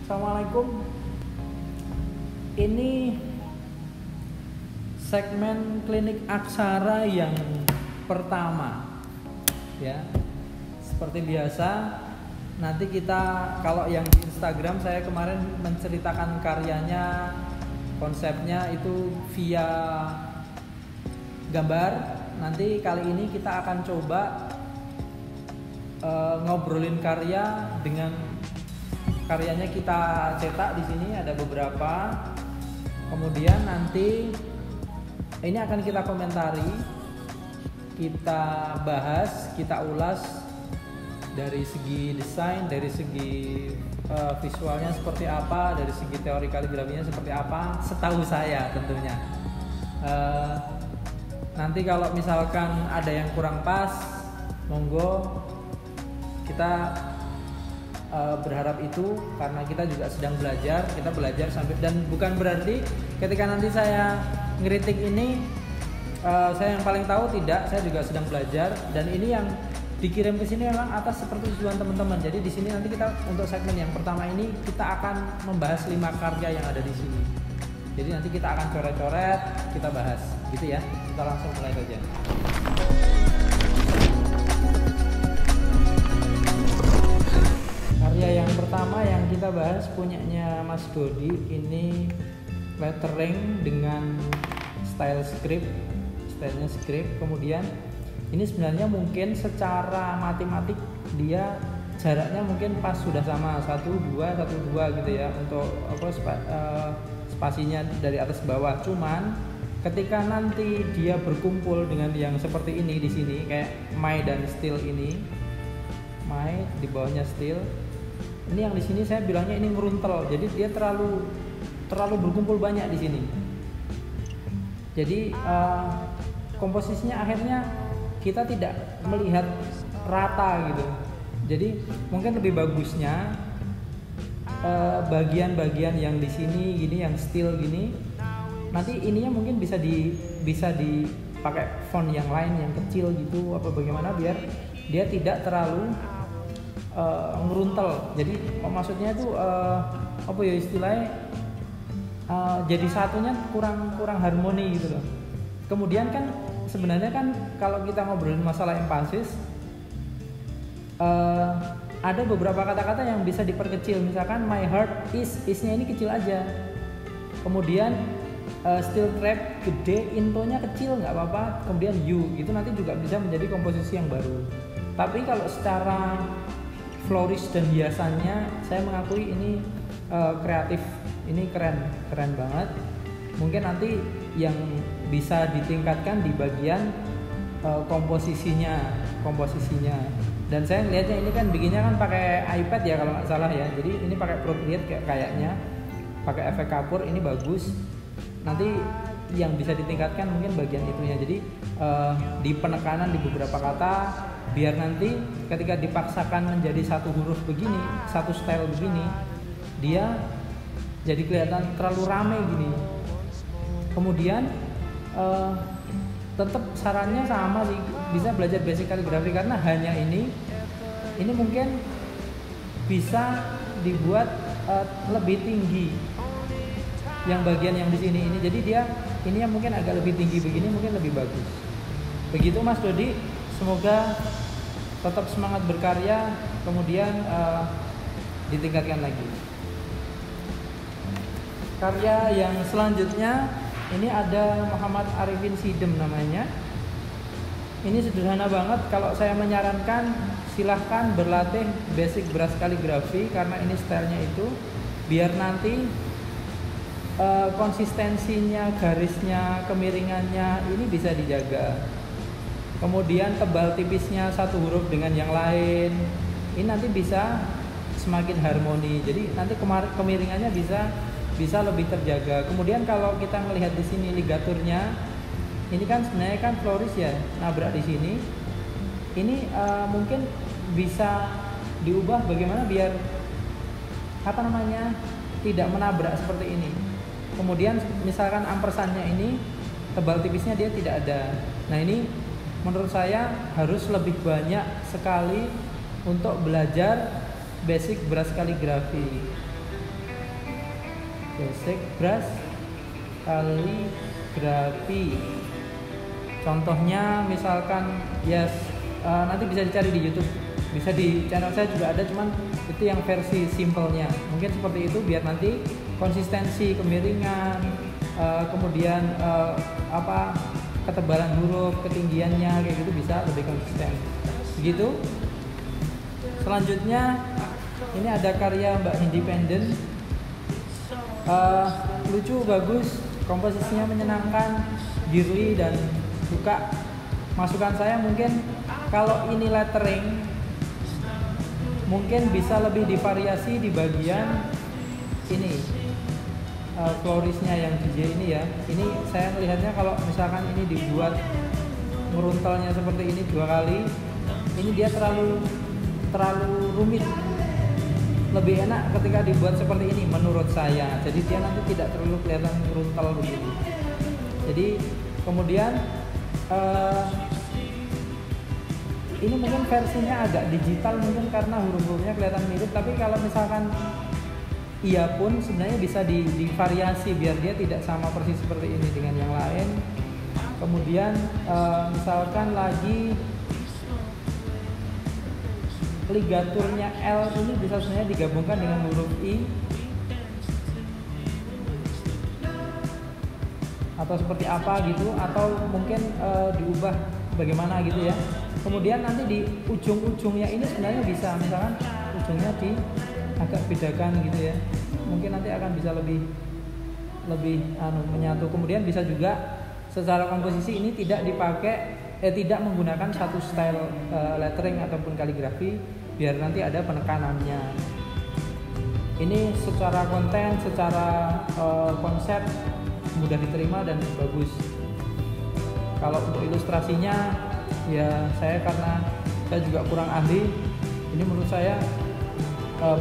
Assalamualaikum. Ini segmen klinik aksara yang pertama, ya. Seperti biasa, nanti kita kalau yang di Instagram saya kemarin menceritakan karyanya, konsepnya itu via gambar. Nanti kali ini kita akan coba ngobrolin karya dengan karyanya kita cetak di sini ada beberapa. Kemudian nanti ini akan kita komentari, kita bahas, kita ulas dari segi desain, dari segi visualnya seperti apa, dari segi teori kaligrafinya seperti apa, setahu saya tentunya. Nanti kalau misalkan ada yang kurang pas, monggo kita berharap itu, karena kita juga sedang belajar, kita belajar sampai, dan bukan berarti ketika nanti saya ngeritik ini saya yang paling tahu, tidak, saya juga sedang belajar, dan ini yang dikirim ke sini memang atas seperti tujuan teman-teman. Jadi di sini nanti kita untuk segmen yang pertama ini kita akan membahas 5 karya yang ada di sini. Jadi nanti kita akan coret-coret, kita bahas, gitu ya. Kita langsung mulai saja. Karya yang pertama yang kita bahas punyanya Mas Dodi, ini lettering dengan stylenya script. Kemudian ini sebenarnya mungkin secara matematik dia jaraknya mungkin pas, sudah sama 1 2 gitu ya untuk spasinya dari atas ke bawah. Cuman ketika nanti dia berkumpul dengan yang seperti ini di sini, kayak My dan Still ini, My di bawahnya Still. Ini yang di sini saya bilangnya ini ngeruntel. Jadi dia terlalu berkumpul banyak di sini. Jadi komposisinya akhirnya kita tidak melihat rata gitu. Jadi mungkin lebih bagusnya bagian-bagian yang di sini gini, yang Still gini, nanti ininya mungkin bisa dipakai font yang lain yang kecil gitu, apa bagaimana biar dia tidak terlalu ngeruntel. Jadi maksudnya itu apa ya istilahnya, jadi satunya kurang harmoni gitu loh. Kemudian kan sebenarnya kan kalau kita ngobrolin masalah emphasis, ada beberapa kata-kata yang bisa diperkecil. Misalkan my heart isnya ini kecil aja. Kemudian still trap gede, intonya kecil nggak apa-apa. Kemudian you itu nanti juga bisa menjadi komposisi yang baru. Tapi kalau secara flourish dan hiasannya, saya mengakui ini kreatif, ini keren banget. Mungkin nanti yang bisa ditingkatkan di bagian komposisinya. Dan saya lihatnya ini kan bikinnya kan pakai iPad ya kalau nggak salah ya. Jadi ini pakai Procreate kayaknya, pakai efek kapur, ini bagus. Nanti yang bisa ditingkatkan mungkin bagian itunya. Jadi di penekanan di beberapa kata, biar nanti ketika dipaksakan menjadi satu huruf begini, satu style begini, dia jadi kelihatan terlalu rame gini. Kemudian tetap sarannya sama sih, bisa belajar basic kaligrafi, karena hanya ini mungkin bisa dibuat lebih tinggi yang bagian yang di sini ini. Jadi dia ini yang mungkin agak lebih tinggi begini, mungkin lebih bagus. Begitu Mas Dodi, semoga tetap semangat berkarya, kemudian ditingkatkan lagi. Karya yang selanjutnya ini ada Muhammad Arifin Sidem namanya. Ini sederhana banget. Kalau saya menyarankan, silahkan berlatih basic brush kaligrafi, karena ini stylenya itu biar nanti konsistensinya, garisnya, kemiringannya ini bisa dijaga. Kemudian tebal tipisnya satu huruf dengan yang lain, ini nanti bisa semakin harmoni. Jadi nanti kemiringannya bisa lebih terjaga. Kemudian kalau kita melihat di sini ligaturnya, ini kan sebenarnya kan flourish ya, nabrak di sini. Ini mungkin bisa diubah bagaimana biar tidak menabrak seperti ini. Kemudian misalkan ampersannya ini tebal tipisnya dia tidak ada. Nah ini menurut saya harus lebih banyak sekali untuk belajar basic brush kaligrafi. basic brush kaligrafi. Contohnya misalkan nanti bisa dicari di YouTube, bisa di channel saya juga ada, cuman itu yang versi simpelnya. Mungkin seperti itu biar nanti konsistensi kemiringan, kemudian ketebalan huruf, ketinggiannya kayak gitu bisa lebih konsisten. Begitu. Selanjutnya ini ada karya Mbak Independent. Lucu, bagus, komposisinya menyenangkan, girly dan suka. Masukan saya mungkin kalau ini lettering mungkin bisa lebih divariasi di bagian ini florisnya yang DJ ini ya. Ini saya melihatnya kalau misalkan ini dibuat meruntelnya seperti ini 2 kali, ini dia terlalu rumit. Lebih enak ketika dibuat seperti ini menurut saya. Jadi dia nanti tidak terlalu kelihatan meruntel begini. Jadi kemudian ini mungkin versinya agak digital mungkin karena huruf-hurufnya kelihatan mirip, tapi kalau misalkan iya pun sebenarnya bisa divariasi biar dia tidak sama persis seperti ini dengan yang lain. Kemudian misalkan lagi ligaturnya L ini bisa sebenarnya digabungkan dengan huruf I atau seperti apa gitu, atau mungkin diubah bagaimana gitu ya. Kemudian nanti di ujung-ujungnya ini sebenarnya bisa misalkan ujungnya agak bedakan gitu ya, mungkin nanti akan bisa lebih menyatu. Kemudian bisa juga secara komposisi ini tidak menggunakan satu style lettering ataupun kaligrafi biar nanti ada penekanannya. Ini secara konten, secara konsep mudah diterima dan bagus. Kalau untuk ilustrasinya ya karena saya juga kurang ahli, ini menurut saya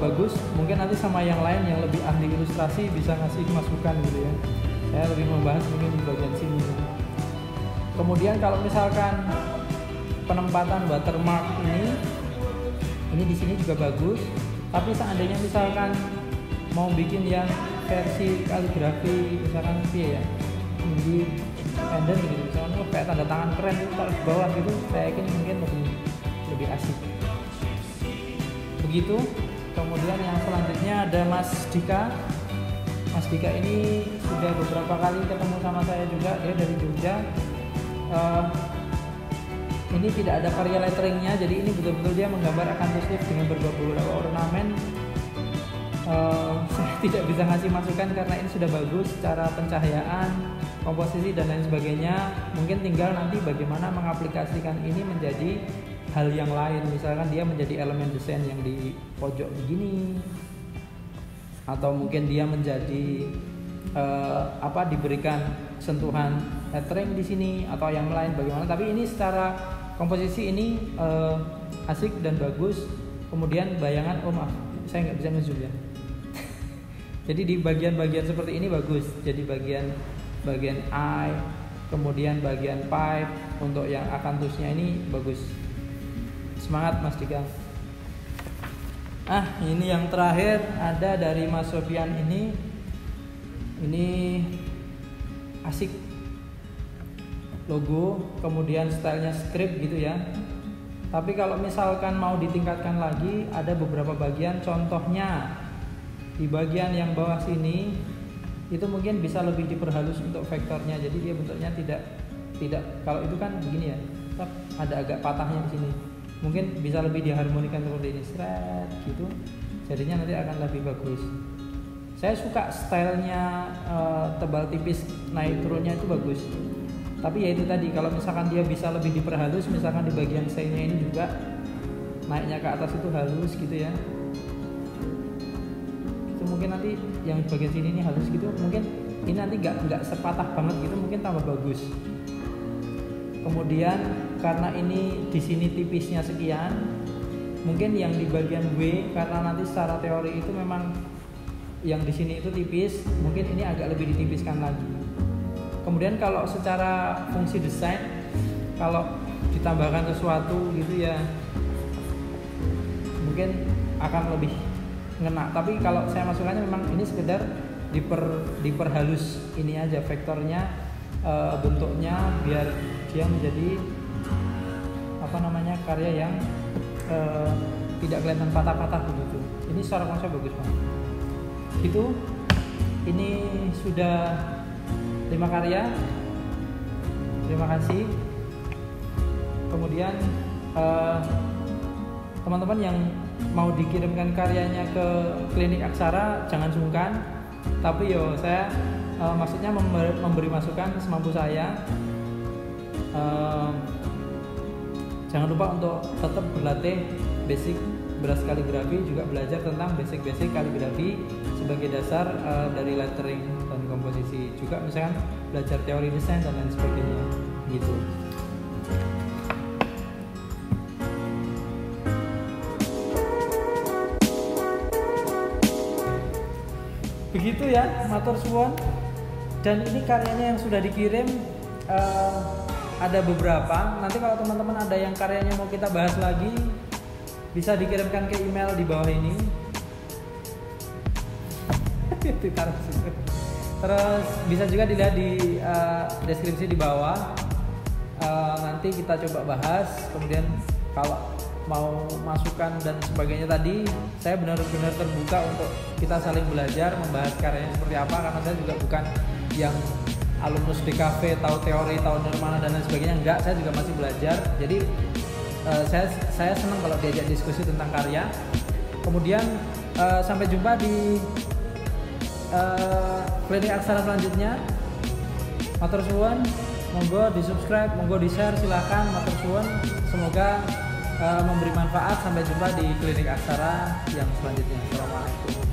bagus. Mungkin nanti sama yang lain yang lebih ahli ilustrasi bisa ngasih masukan gitu ya. Saya lebih membahas mungkin di bagian sini. Kemudian kalau misalkan penempatan watermark ini di sini juga bagus. Tapi seandainya misalkan mau bikin yang versi kaligrafi misalkan ya di pendant gitu, misalkan kayak tanda tangan keren itu taruh di bawah gitu, saya yakin mungkin lebih asik. Begitu. Kemudian yang selanjutnya ada Mas Dika. Mas Dika ini sudah beberapa kali ketemu sama saya juga, dia dari Jogja. Ini tidak ada karya letteringnya, jadi ini betul-betul dia menggambar akantus leaf dengan beberapa ornamen. Saya tidak bisa ngasih masukan karena ini sudah bagus secara pencahayaan, komposisi dan lain sebagainya. Mungkin tinggal nanti bagaimana mengaplikasikan ini menjadi hal yang lain. Misalkan dia menjadi elemen desain yang di pojok begini, atau mungkin dia menjadi diberikan sentuhan lettering di sini atau yang lain bagaimana. Tapi ini secara komposisi ini asik dan bagus. Kemudian bayangan, saya nggak bisa ngezoom ya. Jadi di bagian-bagian seperti ini bagus. Jadi bagian eye, kemudian bagian pipe untuk yang akantusnya ini bagus. Semangat Mas Dika. Ini yang terakhir ada dari Mas Sofian ini asik, logo, kemudian stylenya script gitu ya. Tapi kalau misalkan mau ditingkatkan lagi, ada beberapa bagian. Contohnya di bagian yang bawah sini itu mungkin bisa lebih diperhalus untuk vektornya. Jadi dia bentuknya tidak kalau itu kan begini ya, ada agak patahnya di sini. Mungkin bisa lebih diharmonikan seperti ini, seret gitu. Jadinya nanti akan lebih bagus. Saya suka stylenya tebal tipis naik turunnya itu bagus. Tapi ya itu tadi, kalau misalkan dia bisa lebih diperhalus, misalkan di bagian C-nya ini juga naiknya ke atas itu halus gitu ya. Itu mungkin nanti yang bagian sini ini halus gitu, mungkin ini nanti nggak sepatah banget gitu, mungkin tambah bagus. Kemudian karena ini di sini tipisnya sekian, mungkin yang di bagian W karena nanti secara teori itu memang yang di sini itu tipis, mungkin ini agak lebih ditipiskan lagi. Kemudian kalau secara fungsi desain, kalau ditambahkan sesuatu gitu ya, mungkin akan lebih ngena. Tapi kalau saya masukannya memang ini sekedar diperhalus ini aja vektornya, bentuknya biar dia menjadi apa namanya karya yang tidak kelihatan patah-patah begitu. Ini secara konsep bagus banget. Itu ini sudah 5 karya. Terima kasih. Kemudian teman-teman yang mau dikirimkan karyanya ke Klinik Aksara jangan sungkan. Tapi saya maksudnya memberi masukan semampu saya. Jangan lupa untuk tetap berlatih basic beras kaligrafi, juga belajar tentang basic kaligrafi sebagai dasar dari lettering dan komposisi. Juga misalkan belajar teori desain dan lain sebagainya gitu. Begitu ya, matur suwun. Dan ini karyanya yang sudah dikirim ada beberapa. Nanti kalau teman-teman ada yang karyanya mau kita bahas lagi, bisa dikirimkan ke email di bawah ini. Terus bisa juga dilihat di deskripsi di bawah. Nanti kita coba bahas. Kemudian kalau mau masukan dan sebagainya tadi, saya benar-benar terbuka untuk kita saling belajar membahas karyanya seperti apa, karena saya juga bukan yang alumnus DKV tahu teori, tahu nirmana dan lain sebagainya. Enggak, saya juga masih belajar. Jadi saya senang kalau diajak diskusi tentang karya. Kemudian sampai jumpa di Klinik Aksara selanjutnya. Matur suwun, monggo di subscribe, monggo di share, silakan. Matur suwun, semoga memberi manfaat. Sampai jumpa di Klinik Aksara yang selanjutnya. Assalamualaikum.